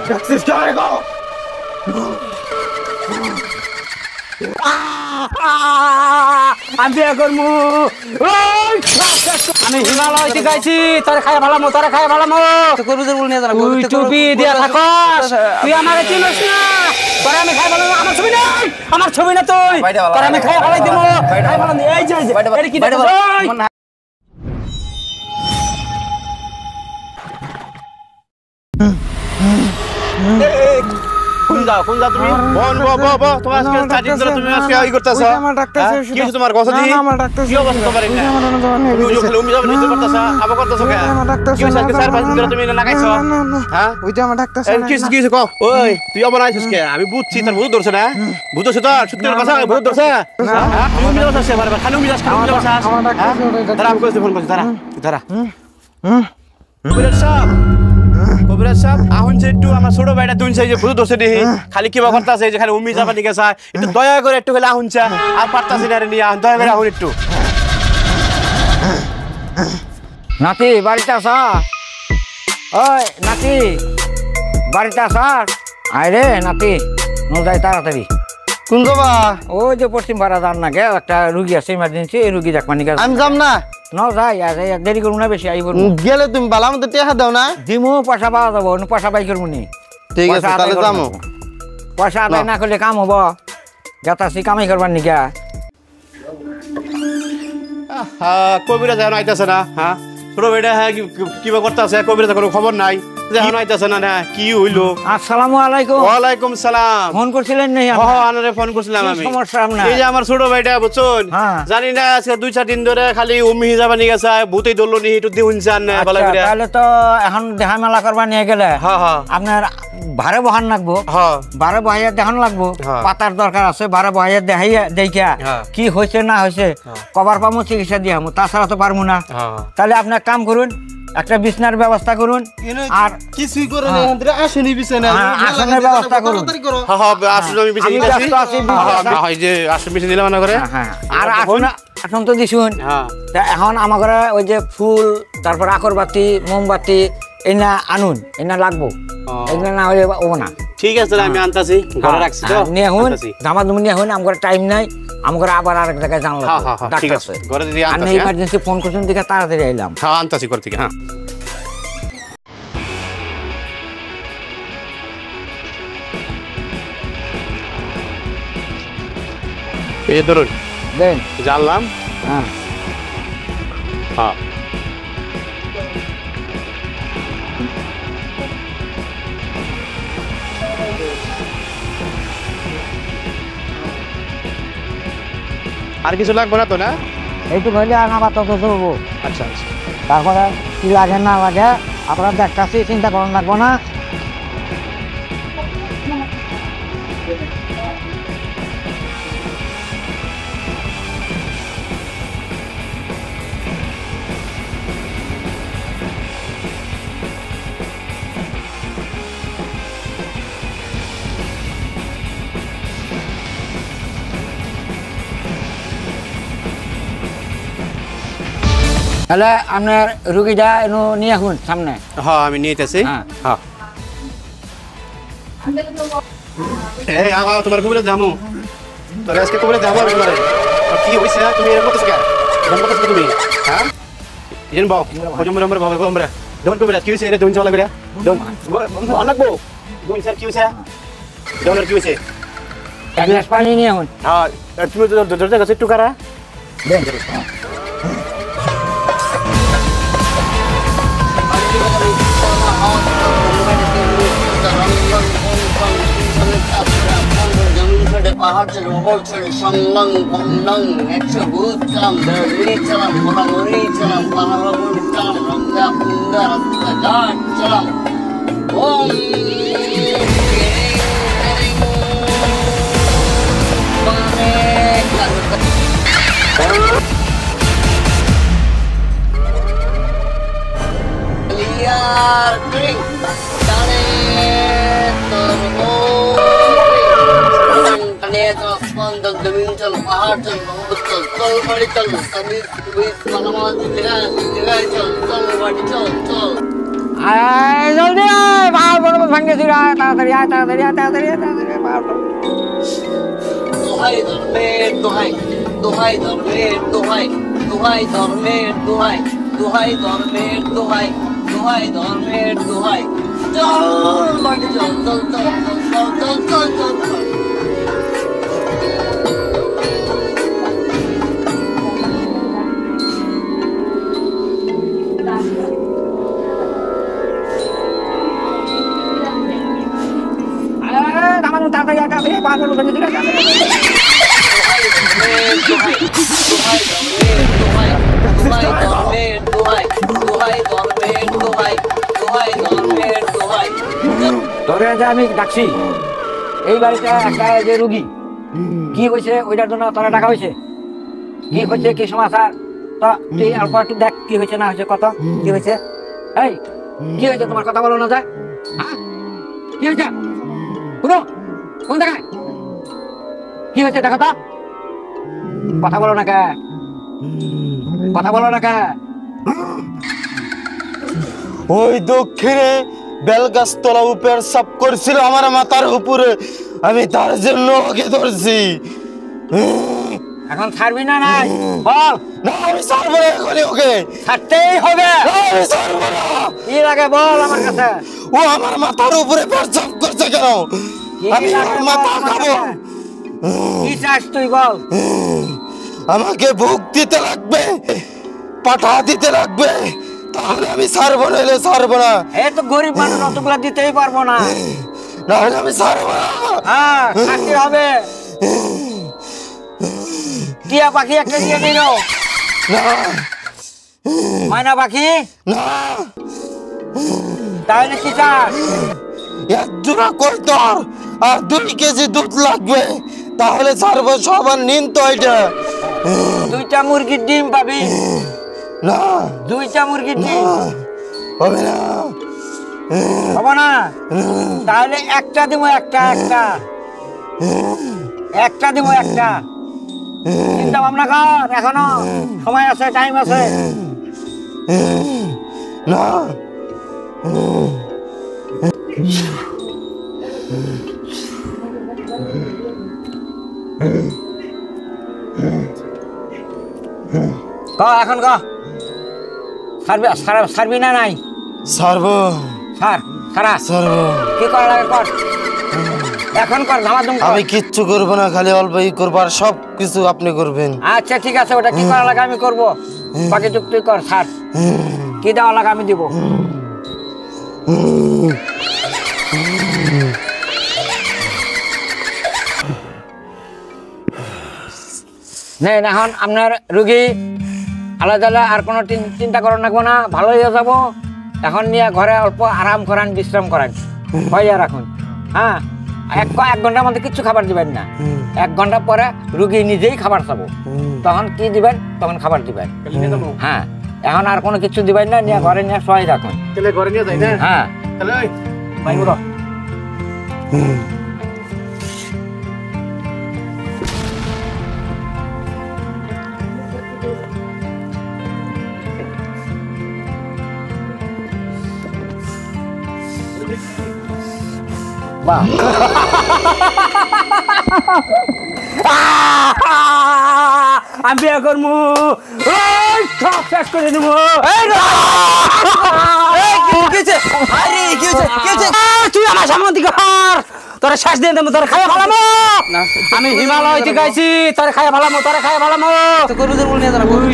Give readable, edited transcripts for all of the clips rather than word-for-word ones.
ডাকছিস কে গো? আমি বিয়ে করবো। আমি হিমালয় গাইছি, তোরে খাই ভালামো, তোরে খাই ভালামো। তুই টুপি দিয়া থাকস, তুই আমাকে চিনিস না। তোরে আমি খাই ভালামো, আমার ছবি নাই, আমার ছবি না তুই। তোরে আমি খাই ভালাই দিব, খাই ভালাম। এই যে এটা কি দেখো? কোন যাও তুমি? বল তোমার আজকে স্টার্টিং ধরে তুমি আজকে ই করতেছ। আমার ডাক্তার কি হইছে তোমার কথা দি? আমার ডাক্তার কি অবস্থা তোমার না? তুমি খালি উমি যাবে নিতে করতেছ, আবার করতেছ কে? আমার ডাক্তার কি হইছে আজকে 4-5 দিন ধরে তুমি লাগাইছো? হ্যাঁ ওই যে আমার ডাক্তার কি হইছে কও? ওই তুই আবার আইছিস কে? আমি বুঝছি তোর ভূত ধরছে না? ভূত ধরছে তো? সত্যি কথা ভূত ধরছে? হ্যাঁ তুমি উমি যাবে সে বারবার খালি উমি যাস, খালি উমি যাস। আমার ডাক্তার দাঁড়া, আমি কইতে ফোন করছি, দাঁড়া কবিরাজ সাহেব আহুন যে একটু আমার ছোট ভাইটা তুই যে ভূত ধরছে দেখি খালি কিবা করতেছে, যে খালি উমি যাবা নিকে চায়, একটু দয়া করে একটু খালি আহুন চা আর পারতাছি না রে নিয়ে দয়া করে আহুন একটু। নাতি বাড়িতে আসা? ওই নাতি বাড়িতে আসা? আয় রে নাতি, ন যাই তাড়াতাড়ি। কোন যাবা? ওই যে পশ্চিম পাড়া যান না গে, একটা রুগী আছে ইমার্জেন্সি, এই রুগী দেখবা নিকে। আমি যাম না। ন যাই দেরি করবো না বেশি, আইব গেলে তুমি বালা মতো টেহা দাও না? দিমু, পয়সা পাওয়া যাবো, পয়সা পাই করবো নি। ঠিক আছে তাহলে যামু। পয়সা আদায় না করলে কাম হবো, যাতাছি কামাই করবার নিকা। কবিরাজ এখন আইতাছে না? হ্যাঁ ছোট বেটা, হ্যাঁ কিবা করতেছে, কবিরাজ কোনো খবর নাই, এখন আইতাছে না। না কি হইলো? আসসালামু আলাইকুম। ওয়ালাইকুম সালাম। ফোন করছিলেন নি? আনারে ফোন করছিলাম আমি। সমস্যা আপনার? এই যে আমার ছোট ভাইটা বুঝছেন, জানি না আজকে 2-4 দিন ধরে খালি উমি হিসাবে নিয়ে গেছে, ভূতেই ধরলো নি, একটু দিউন চান না বলা করে। তাহলে তো এখন দেখা মেলা করবা নিয়ে গেলে আপনার ভাড়ে বহান লাগবো, ভাড়ে বহাইয়া দেখান লাগবো, পাতার দরকার আছে, ভাড়ে বহাইয়া দেখাইয়া দেখা কি হয়েছে না হয়েছে কবার পাবো, চিকিৎসা দিয়ে আমো, তাছাড়া তো পারবো না। তাহলে আপনি এক কাম করুন, একটা বিছনার ব্যবস্থা করুন, আর কিছুই করুন, আসেনি বিছানা, আসনের ব্যবস্থা করুন। আর আসন তো দিছুন, এখন আমার ঘরে ওই যে ফুল, তারপর আকরবাতি, মোমবাতি এনা আনুন, এনা লাগবো, এগুলো না হলে ও না। ঠিক আছে আমি আনতাছি, ঘরে রাখছি তো, নিয়ে হুন জামা দুমনি নিয়ে হুন, আমার টাইম নাই, আমার আবার আরেক জায়গায় জানলাম। ঠিক আছে ঘরে যদি আনতাছি, ইমার্জেন্সি ফোন করছেন দিকে তাড়াতাড়ি আইলাম। হ্যাঁ আনতাছি ঘর থেকে। হ্যাঁ এই ধরুন দেন, জানলাম। হ্যাঁ হ্যাঁ আর কিছু লাগবে না তো? না এইটুকু হইলে আমার তো চলবো। আচ্ছা আচ্ছা, তারপরে কি লাগে না লাগে আপনারা দেখতেছি, চিন্তা করার লাগবো না। তাহলে আপনার রুগীটা এনো নিয়ে আসুন সামনে। হ্যাঁ আমি নিয়ে আসছি। হ্যাঁ এই আগা তোমার কবরে যামু, তোর আজকে কবরে যাবো আমি। তোমার কি হইছে তুমি এরকম করতেছ কেন? এরকম করতেছ তুমি? হ্যাঁ ইন বাও হজম নম্বর বাবা কমরা দন কবরে কি হইছে? এটা দন চলা করে দন অনেকবো দন স্যার কি হইছে? দনের কি হইছে? এক গ্লাস পানি নিয়ে আসুন। হ্যাঁ তুমি তো দরজা কাছে একটু কারা দেন। জলদি আয়, পাহাড় পর্বত ভাঙেছি, তাড়াতাড়ি আয়, তাড়াতাড়ি আয়, তাড়াতাড়ি আয়, তাড়াতাড়ি আয়, পাহাড় পর্বত। দোহাই ধর্মের দোহাই, দোহাই ধর্মের দোহাই, দোহাই ধর্মের দোহাই, দোহাই ধর্মের দোহাই, দোহাই ধর্মের দোহাই। চল মাটি চল, চল চল চল চল চল চল চল। তাড়াতাড়ি আয়, তাড়াতাড়ি আয়, পাহাড় পর্বত ভাঙেছি, তাড়াতাড়ি আয়। তোরে যে আমি ডাকছি এই বাড়িতে একটা যে রুগী কি হয়েছে ওইটার জন্য তোরা ডাকা হয়েছে, কি হয়েছে কি সমাচার, তো তুই অল্প একটু দেখ কি হয়েছে না হয়েছে, কত কি হয়েছে, এই কি হয়েছে, তোমার কথা বলো না যায়, হ্যাঁ কি হয়েছে, শুনো কোন দেখায় কি হয়েছে, দেখো তো, কথা বলো না কে, কথা বলো না কে। ওই দক্ষিণে বেলগাছতলা উপর সাপ করছিল আমার মাথার উপরে, আমি তার জন্য ওকে ধরছি। এখন ছাড়বি না নাই বল। না আমি ছাড়বো না, এখনই ওকে ছাড়তেই হবে। আমি ছাড়বো না। কি লাগে বল আমার কাছে। ও আমার মাথার উপরে পেরচাপ করছে কেন, আমি ওর মাথা খাবো। কি চাস তুই বল। আমাকে ভোগ দিতে লাগবে, পাঠা দিতে লাগবে, তাহলে আমি ছাড়বো না, এলে ছাড়বো না। এ তো গরিব মানুষ, অতগুলা দিতেই পারবো না, নাহলে আমি ছাড়বো না। হ্যাঁ খাটতে হবে। টিয়া পাখি একটা দিয়ে দিল, না ময়না পাখি, না, তাহলে কি চাস। এক জোড়া কইতর আর 2 কেজি দুধ লাগবে, তাহলে ছাড়বো। সবার নিন তো এটা। 2টা মুরগির ডিম পাবি, না 2টা মুরগির ডিম হবে না, হবে না, তাহলে একটা দিব, একটা দিব, একটা। চিন্তা ভাবনা কর, এখনো সময় আছে, টাইম আছে। না ক এখন ক, সারবি না নাই। ছাড়বো, সারা ছাড়বো। কি করা লাগে কর, এখন কর, ধামাধুম কর। আমি কিচ্ছু করবো না, খালি অল্প ই করবো, আর সব কিছু আপনি করবেন। আচ্ছা ঠিক আছে, ওটা কি করা লাগে আমি করবো, বাকি টুক তুই কর। ছাড়, কি দেওয়া লাগে আমি দিব। নেন এখন আপনার রুগী আলাদা আলাদা, আর কোনো চিন্তা করার লাগবো না, ভালো হয়ে যাবো। এখন নিয়ে ঘরে অল্প আরাম করান, বিশ্রাম করান, হয়ে রাখুন। হ্যাঁ, এক ঘন্টার মধ্যে কিচ্ছু খাবার দিবেন না। 1 ঘন্টা পরে রুগী নিজেই খাবার খাবো, তখন কি দিবেন, তখন খাবার দিবেন। হ্যাঁ, এখন আর কোনো কিছু দিবেন না, নিয়ে ঘরে নিয়ে সবাই রাখুন। ঘরে নিয়ে যাই না। হ্যাঁ তাহলে ভাই বলো। বাহ আমি বিয়ে করবো, সব শেষ করে দেবো। তুই আমার সামনে দিকে তোরা শ্বাস দিয়ে দেবো, তোরা খাইয়া ভালামো। আমি হিমালয় থেকে আইছি, তোরা খাইয়া ভালামো, তোরা খাইয়া ভালামো।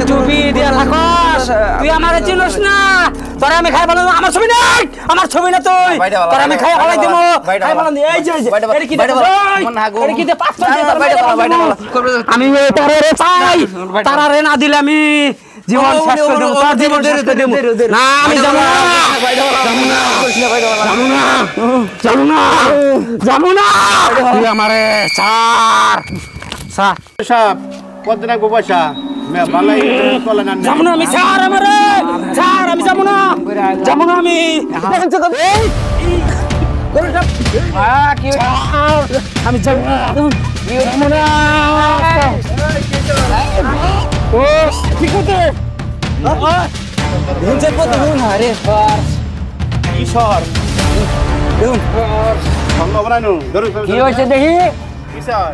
টুপি দিয়ে থাকস, তুই আমার চিনস না, তোরা আমি খাইয়া ভালামো। আমার ছবি নাই, আমার ছবি না তুই, তোরা আমি খাইয়া ভালাই দেবো। এই যে এটা কি দে, এটা কি দে, 500 আমি তারে চাই, তারে না দিলে আমি জীবন শেষ করে দেবো, তোর জীবন শেষ করে দেবো। না আমি যাবো না, যাবো না, তুই আমারে ছাড়। সাহেব কতদিন আগে পয়সা বালাই কলা না যাবো না, আমি ছাড়, আমারে ছাড়, আমি যাবো না, যাবো না আমি। আমি যাবো না, ও ঠিক আছে। আরে কিশোর কি হয়েছে দেখি কিশোর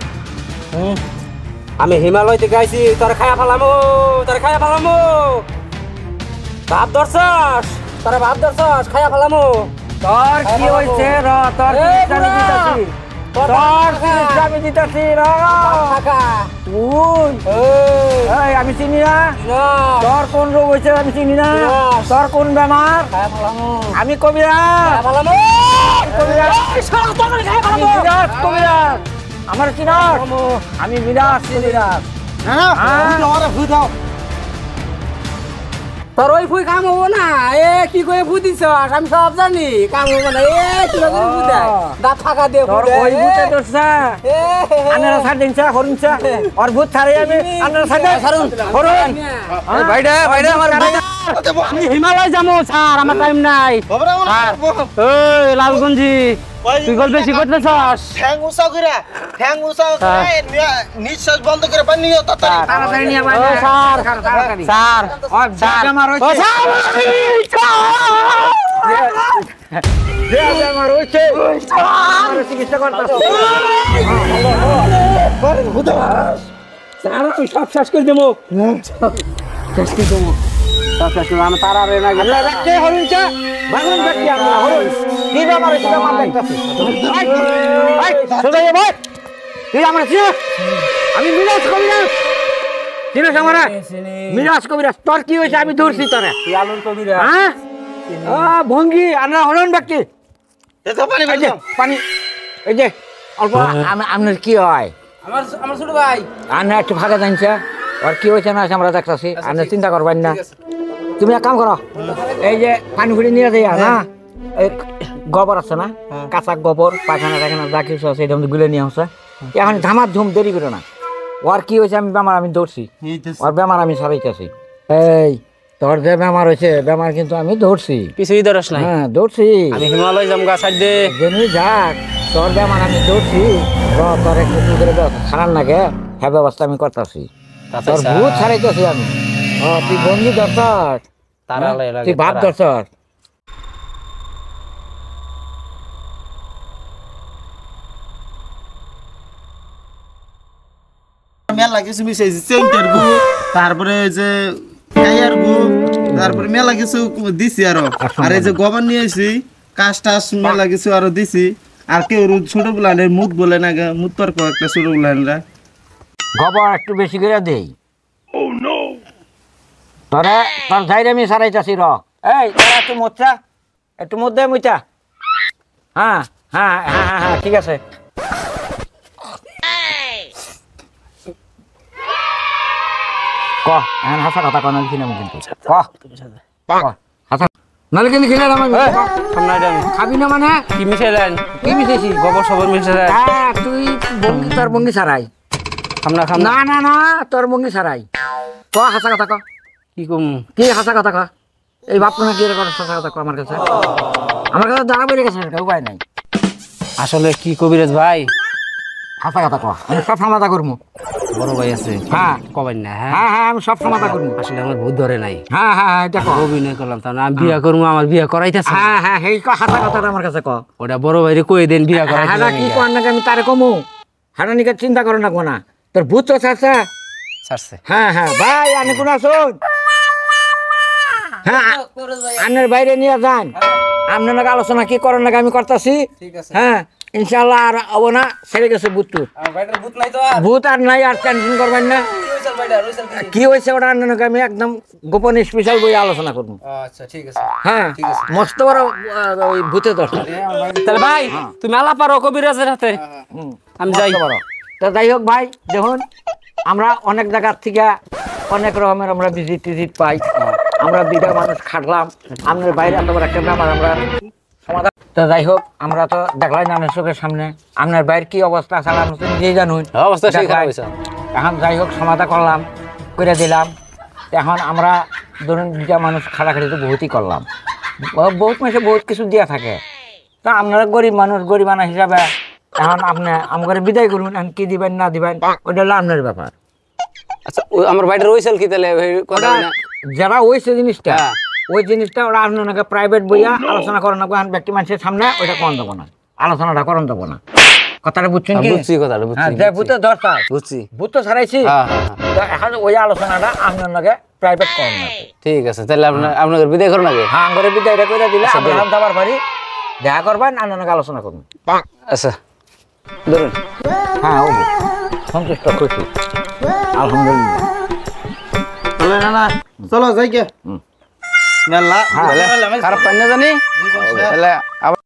আমি হিমালয় থেকে আইছি তোর খায়া ফেলামো ভাব ধরছস তোর ভাব ধরছস খায়া ফেলামো তোর কি হয়েছে র তোর আমি দিতাছি র আমি চিনি না তোর কোন রোগ হয়েছে আমি চিনি না তোর কোন বেমার আমি কবিরাজ আমার চিনাস আমি বিরাট কবিরাজ তোর ওই ফুই কাম হবো না এ কি করে ফু দিছ আমি সব জানি কাম হবো না এ কি করে ফু দেয় দাঁত ফাঁকা দিয়ে তোর ওই ভূতে দোষা আনারা ছাড় দিনছা হরুনছা আর ভূত ছাড়ে আমি আনারা ছাড় ছাড়ুন হরুন ভাইডা আমার আমি হিমালয় যাবো স্যার আমার টাইম নাই ওই লালগঞ্জি তুই গল্প বেশি করতেছস ঠ্যাং উসাও করে নিঃশ্বাস বন্ধ করে পানি নিও তাড়াতাড়ি নিয়ে ভাই স্যার স্যার স্যার আমার হইছে যে আমার হইছে আমার চিকিৎসা করতেছ স্যার তুই সব শেষ করে দেবো শেষ করে দেবো আমি তারা রে না আল্লাহ রাখতে হরুনছা বাগুন ব্যক্তি আমরা হরুন কি আমার হইছে আমার দেখতেছি সোজাই ভাই তুই আমার চিন আমি মিরাজ কবিরাজ চিনিস আমার মিরাজ কবিরাজ তোর কি হয়েছে আমি ধরছি তোরে তুই আলুন কবিরাজ হ্যাঁ ভঙ্গি আমরা হরুন ব্যক্তি পানি এই যে অল্প আপনার কি হয় আমার ছোট ভাই আনা একটু ফাঁকা জানছে আর কি হয়েছে না আমরা দেখতেছি আপনি চিন্তা করবেন না তুমি এক কাম করো এই যে পানি ফুড়ি নিয়ে যাই না এই গোবর আছে না কাঁচা গোবর পায়খানা টাখানা যা কিছু আছে এটা গুলে নিয়ে আসছে এখন ধামার ধুম দেরি করে না ওর কি হয়েছে আমি বেমার আমি ধরছি ওর বেমার আমি সরাইতেছি এই তোর যে বেমার হয়েছে বেমার কিন্তু আমি ধরছি কিছুই ধরস নাই হ্যাঁ ধরছি আমি হিমালয় যাম গা সাইড দে জেনে যাক তোর বেমার আমি ধরছি তোর একটু করে খারাপ নাকি হ্যাঁ ব্যবস্থা আমি করতেছি তোর ভূত ছাড়াইতেছি আমি তুই বন্ধু দরকার তুই বাপ দরকার মেলা কিছু মিশাইছি চেন্টার গু তারপরে যে টায়ার গু তারপরে মেলা কিছু দিছি আরো আর এই যে গোবর নিয়ে আসি কাশ টাস মেলা কিছু আরো দিছি আর কেউ ছোট গুলানের মুখ বলে না মুখ তোর একটা ছোট গুলানরা গোবর একটু বেশি করে দেই তোরা তোর যাইরে আমি সারাইতাছি র এই তোরা একটু মধ্যে মুইতা হ্যাঁ হ্যাঁ হ্যাঁ হ্যাঁ হ্যাঁ ঠিক আছে ক এখন হাসা কথা কন কিনা কিন্তু ক হাসা নালে কিন্তু খেলে খাবি না মানে কি মিশাইলেন কি মিশাইছি গোবর সবর মিশাইলেন হ্যাঁ তুই বঙ্গি তোর বঙ্গি ছাড়াই না না না তোর বঙ্গি ছাড়াই ক হাসা কথা ক কি কম কি হাসা কথা ক এই বাপ না কি করে হাসা কথা ক আমার কাছে দাঁড়া বেড়ে গেছে উপায় নাই আসলে কি কবিরাজ ভাই হাসা কথা ক আমি সব সমাধা করবো বড় ভাই আছে হ্যাঁ কবেন না হ্যাঁ হ্যাঁ হ্যাঁ আমি সব সমাধা করবো আসলে আমার ভূত ধরে নাই হ্যাঁ হ্যাঁ হ্যাঁ এটা ক অভিনয় করলাম তার আমি বিয়া করবো আমার বিয়া করাইতেছে হ্যাঁ হ্যাঁ এই হাসা কথাটা আমার কাছে ক ওটা বড় ভাইরে কই দেন বিয়া করাইতে হ্যাঁ কি কর না আমি তারে কমু হ্যাঁ নিকে চিন্তা করো না কোনা তোর ভূত তো ছাড়ছে ছাড়ছে হ্যাঁ হ্যাঁ ভাই আমি কোন আসুন হ্যাঁ আন্নের বাইরে নিয়ে যান আপনার নাকি আলোচনা কি করেন নাকি আমি করতেছি হ্যাঁ ইনশাল্লাহ আর হবো না ছেড়ে গেছে ভূত আর নাই আর টেনশন করবেন না কি হয়েছে ওটা আন্নাকে আমি একদম গোপন স্পেশাল বই আলোচনা করবো হ্যাঁ মস্ত বড় ওই ভূতের দরকার তাহলে ভাই তুমি আলাপ পারো কবিরাজের হাতে আমি যাই তো যাই হোক ভাই দেখুন আমরা অনেক জায়গার থেকে অনেক রকমের আমরা ভিজিট পাই আমরা দুইটা মানুষ খাটলাম আপনার বাইরে এত বড় একটা ব্যাপার আমরা সমাধান তো যাই হোক আমরা তো দেখলাই না চোখের সামনে আপনার বাইরের কি অবস্থা আছে আপনি নিজেই জানুন অবস্থা এখন যাই হোক সমাধান করলাম করে দিলাম এখন আমরা ধরুন দুইটা মানুষ খাটাখাটি তো বহুতই করলাম বহুত মাসে বহুত কিছু দিয়া থাকে তা আপনারা গরিব মানুষ গরিবানা হিসাবে এখন আপনি আমাকে বিদায় করুন এখন কি দিবেন না দিবেন ওইটা হলো আপনার ব্যাপার আচ্ছা আমার বাড়িটা রয়েছিল কি তাহলে যারা হয়েছে জিনিসটা ওই জিনিসটা ওরা আপনাকে প্রাইভেট বইয়া আলোচনা করেন না ব্যক্তি মানুষের সামনে ওইটা করেন দেবো না, আলোচনাটা করেন দেবো না। কথাটা বুঝছেন কি? বুঝছি কথাটা, বুঝছি। যে ভূতের দরকার বুঝছি। ভূত তো ছাড়াইছি, এখন ওই আলোচনাটা আপনাকে প্রাইভেট করেন না। ঠিক আছে, তাহলে আপনাদের বিদায় করুন আগে। হ্যাঁ, আঙ্গরে বিদায়টা করে দিলে আমরা দাবার বাড়ি দেখা করবেন, আপনাকে আলোচনা করুন। আচ্ছা ধরুন। হ্যাঁ, ও সন্তুষ্ট, খুশি, আলহামদুলিল্লাহ। চলো না চলো যাই গে মেলা খারাপ পাই না জানি, তাহলে আবার